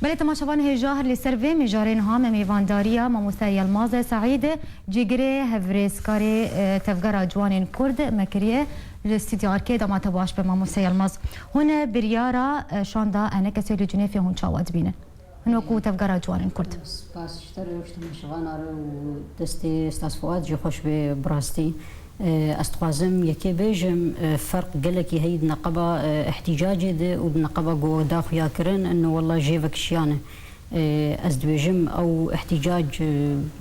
بله تماشاوان هجاهر لسروی مجارین هام میوانداریا ماموسا یلماز سعید جگری هفریسکاری تفگرا جوان کرد مکریه استدیار که دامات باش به ماموسا یلماز هون بریارا شاندا انک سیل جنیفی هون چاواد بینه هنو کو تفگرا جوان کرد سپاس اشتر تماشاوان آره دستی استاس فؤاد جی خوش به براستی استخوازم یکی بیجم فرق قلکی هید نقبه احتجاجی ده و نقبه قوة داخل کرن انه والله جيبك شيانه ازدويجم او احتجاج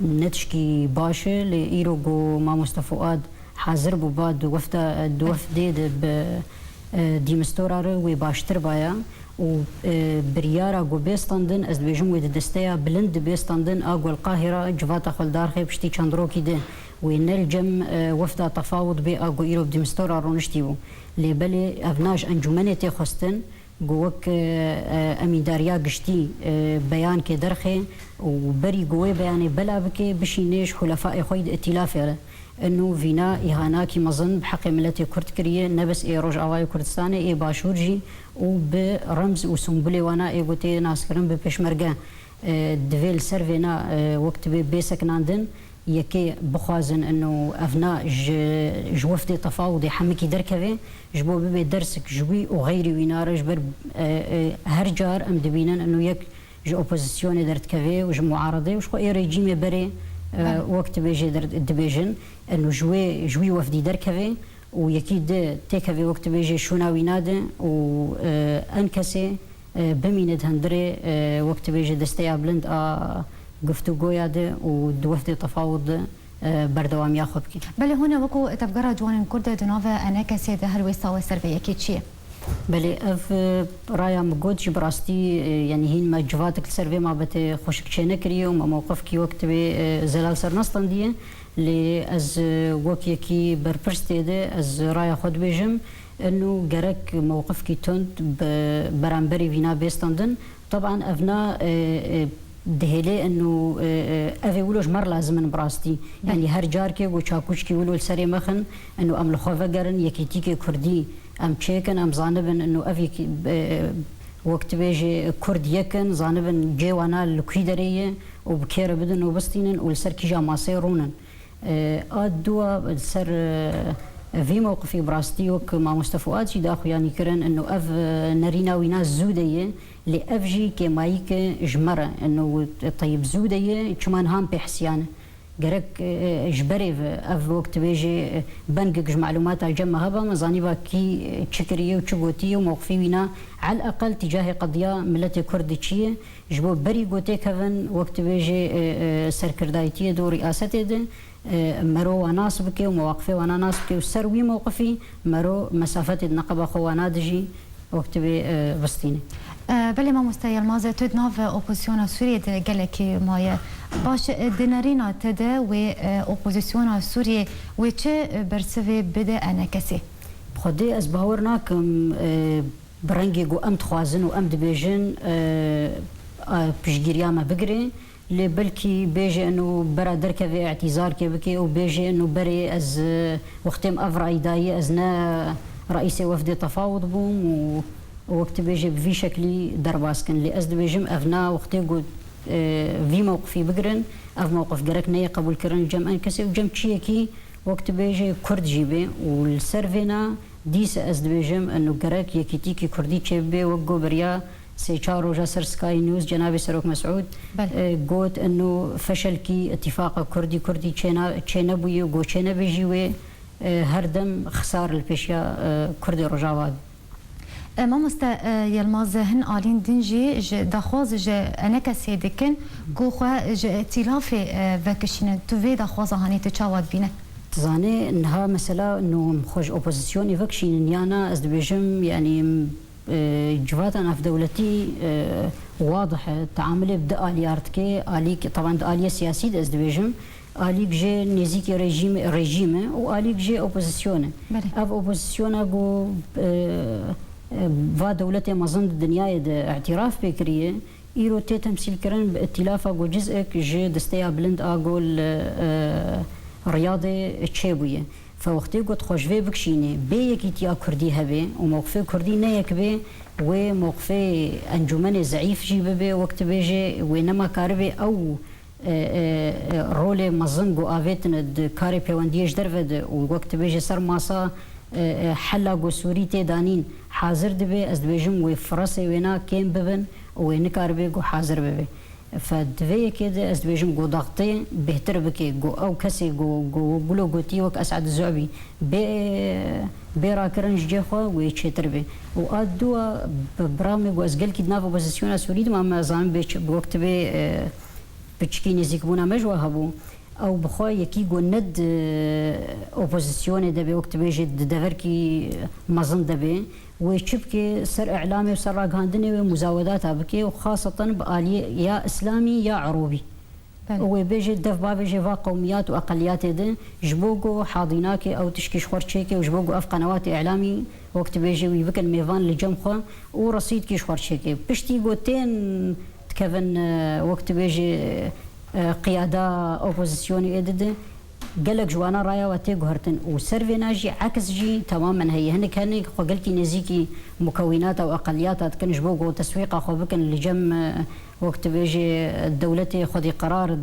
نتشكي باشه لإيرو قو ما مستفؤاد حاضر بباد وفدا دوفديد دي مستوراره و باشتر بايا و بريارا قو بيستاندن ازدويجم ويد دستيا بلند بيستاندن اقو القاهرة جفاتا خلدار خي بشتي چاندروكي ده ونلجم وفدا تفاوض بي اقو ايرو بدي مستوراره نشتيو لبلي افناج انجمنتي خستن گوک امیداریا گشتی بیان که درخه و بری گوی بیان بلا بکه بشینش خلفاء خوید ائتلاف یاره انه وینا اهانه کی مزن بحق ملت کرد کریه نبس ای روجاوای کردستان ای باشورجی و به رمز و سمبل وانا ای گوته ناس کرن به پشمرگه دویل سروینا وقت به بیسکناندن یکی بخوازن انه افنا جوفدي تفاوضي حمكي دركبه جبو ببي درسك جوي وغيري وينار جبر هر جار ام دبينن انه يك جو اوبوزيسيون درتكبه وج معارضه وش خو اي ريجيم بري وقت بيجي دبيجن انه جوي وفدي دركبه ويكيد تكبه وقت بيجي شونا ويناده و انكسي بميند هندري وقت بيجي دستيا بلند گفتگویا ده و دوفت تفاوض بردوام یاخد کی. بله هونه وکو تفجر جوان کرد دناو انا کسی ده هر وستا و سرویه کی چیه؟ بله اف رایا مجود جبراستی يعني هين ما جواتك السروي ما بت خوشك شيء نكري وما موقف كي وقت بزلال سر نصطن دي اللي از وكي كي بربرستي ده از رايا خد بيجم انه جرك موقف كي تند برامبري فينا بيستندن طبعا افنا دهيلي انه افي ولوش مر لازم براستي يعني هر جار كي و چاكوش كي ولو السري مخن انه ام لخوفا قرن يكيتي كي كردي ام تشيكن ام زانبن انه افي وقت بيجي كرد يكن زانبن جيوانا الكيدريه وبكير بدن وبستينن والسر كي جاماسي رونن ادوا سر في موقفي براستي وك ما مستفوات شي داخو يعني كرن انه اف نرينا ويناس زوديه لافجي كمايك جمره انه طيب زوديه كمان هام بحسيان جرك جبري اف وقت بيجي بنقج معلومات الجمع هبا مزانيبا كي تشكريه وتشغوتي وموقفي وينا على الاقل تجاه قضيه ملتي كرديه جبو بري غوتي كفن وقت بيجي سركردايتي دو رئاسته ده مرو وناس بكي ومواقفي وانا ناس بكي وسروي موقفي مرو مسافه النقبه خوانا دجي وقت بستيني بله ما مستيل مازه تد ناف اپوزیسیون سوریه ده گلکی مایه باش دینارینا تده و اپوزیسیون سوریه و چه برسوی بده انا کسی خودی از باور ناکم برنگی گو ام تخوازن و ام دبیجن پشگیریا ما بگری لبلكي بيجي انه برا دركه اعتذار كي وبيجي انه بري از وقتم افرا ايداي ازنا رئيس وفد تفاوض بوم وقت بيجي بفي شكلي درباسكن اللي ازد بيجم افنا وقتي قلت في موقفي بقرن اف موقف قرك ني قبول كرن جم انكسي وجم تشيكي وقت بيجي كرد جيبي والسرفينا ديس ازد بيجم انه قرك يكيتيكي كردي تشيبي وقو بريا سيشارو جاسر سكاي نيوز جنابي سروك مسعود قلت انه فشل كي اتفاق كردي تشينا بوي وقو تشينا بيجيوي هردم خسار البيشيا كردي رجاواد ما مستا يلماز هن آلين دنجي دخواز انا كسي دكن كوخا ائتلاف وكشين توفي دخواز هاني تشاواد بينه تزاني انها مثلا انه خوش اوبوزيسيون وكشين يانا از بيجم يعني جوات انا في دولتي واضح تعاملي بدا اليارتكي اليك طبعا اليه سياسيه از بيجم اليك جي نزيكي ريجيم واليك جي اوبوزيسيون اف اوبوزيسيون اقو و دولت مزند الدنيا اعتراف بكريه ايرو تي تمثيل كرن بائتلاف اقو جزءك جي دستيا بلند اقو رياضي تشيبويه فوقتی قد خوشوی بکشینه به یکی تیا کردی هبه و موقف کردی نه یک به و موقف انجمن ضعیف جی به وقت بیجه و نما کاربه او رول مزنگ و آویتن د کار پیوندیش درود و وقت بیجه سر ماسا حلا گو سوری تدانین حاضر دبه از بیجم و فرصه وینا کم ببن و نکاربه گو حاضر ببه فدوی كده از بیجم گو ضغطي بهتر بكي گو او كسي گو بلو گوتي وك اسعد الزعبي راكرنج جيخو ويتشتر بي وادوا برامج وازقل كي نافو بوزيسيون سوريد ما زعما بوقت بي بچكي نزيك بونا مجوا هبو او بخوا يكي گو ند اوبوزيسيون دبي وقت بيجي دفركي مازن دبي ويشبكي سر اعلامي وسر راغاندني ومزاودات بكي وخاصه باليه يا اسلامي يا عروبي وبيجي دف بابيجي فا قوميات واقليات دي جبوغو حاضيناكي او تشكي شخورشيكي وجبوغو اف قنوات اعلامي وقت بيجي ويبكن ميفان لجمخه ورصيد كي شخورشيكي بشتي قوتين تكفن وقت بيجي قياده اوبوزيسيوني ادد قالك جوانا رايا واتي قهرتن وسيرفي ناجي عكس جي تماما هي هنك هنك قلتي نزيكي مكونات او اقليات تكن جبوق وتسويق اخو بكن اللي جم وقت بيجي دولتي خذي قرار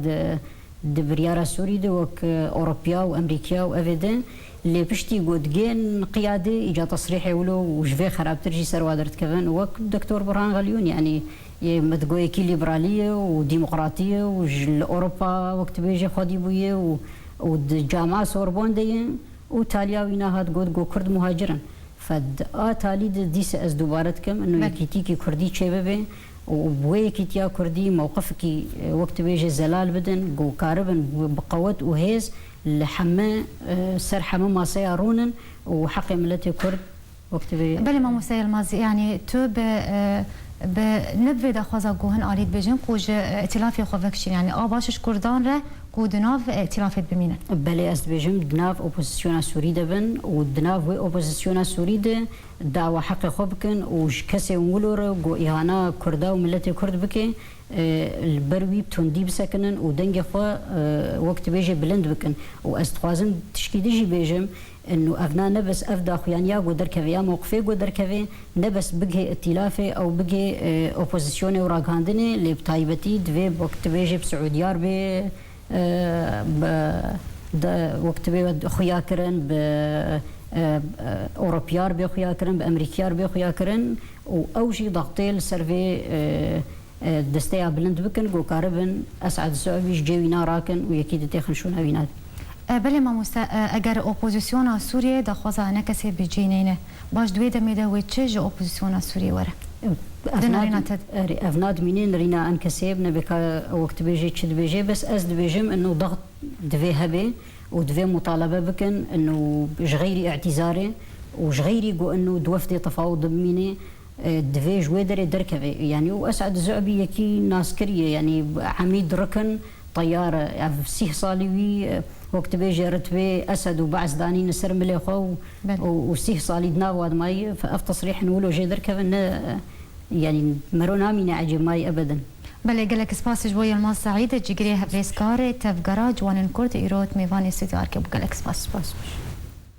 بريارة سوري وك اوروبيا وامريكا وافيدن اللي بشتي قدجين قيادي اجا تصريحي ولو وجفي خراب ترجي سروادرت كفن وك دكتور برهان غليون يعني متقوي كي ليبراليه وديمقراطيه واوروبا وقت بيجي خدي بويه والجامعة سوربون دي وتاليا وينا هاد جو كرد مهاجرا فد تالي ديس از دوبارتكم انه يكيتيكي كردي تشيبه وبوي كيتيا كردي موقفكي وقت بيجي زلال بدن جو كاربن بقوت وهيز لحما سر حما ما سيارونن وحق ملتي كرد وقت بيجي بلي ما موسى المازي يعني تو بنبدا خوازا جوهن اريد بجن كوج ائتلافي خوفكش يعني باشش كردان ره كو دناف ائتلافات بمينه بلي است بجم دناف اوبوزيسيون سوري دبن ودناف و اوبوزيسيون سوري د دعوه حق خوبكن وش كسي ولور جو اهانه كردا وملتي كرد بكي البروي بتوندي بسكنن ودنج خو وقت بيجي بلند بكن واستخوازن تشكيدجي بيجم انه افنا نبس افدا خوانيا قدر كفيا موقفي قدر كفي نبس بقي ائتلافي او بقي اوبوزيسيون وراغاندني اللي بتايبتي دوي وقت بيجي بسعوديار بي وقت بي خويا كرن ب اوروبيار بي خويا كرن بامريكيار بي خويا كرن واوجي ضغطيل سيرفي دستيا بلند بكن جو كاربن اسعد السعودي جيوينا راكن ويكيد تخنشونا وينات بله ما موسى اگر اپوزیسیون سوریه دخوازه نکسی بجینینه باش دوی دمیده و چه جو اپوزیسیون سوریه وره افناد منين رينا ان كسب نبكا وقت بيجي تشد بيجي بس از بيجم انه ضغط دفي هبه ودفي مطالبه بكن انه جغيري اعتذاري وجغيري جو انه دوفتي تفاوض بميني دفي جويدري دركبه يعني واسعد الزعبي يكي ناسكريه يعني عميد ركن طياره في سيه صالوي وقت بيجي رتبه اسد وبعث داني نسر مليخو وسيه صالي دناواد ماي فاف تصريح نقولوا جي دركبه يعني مرونا من عجب ماي ابدا بله قالك سباس جوي الماس سعيده جيجري هبريسكاري تفقرا جوان كرد ايروت ميفاني سيتي اركب قالك سباس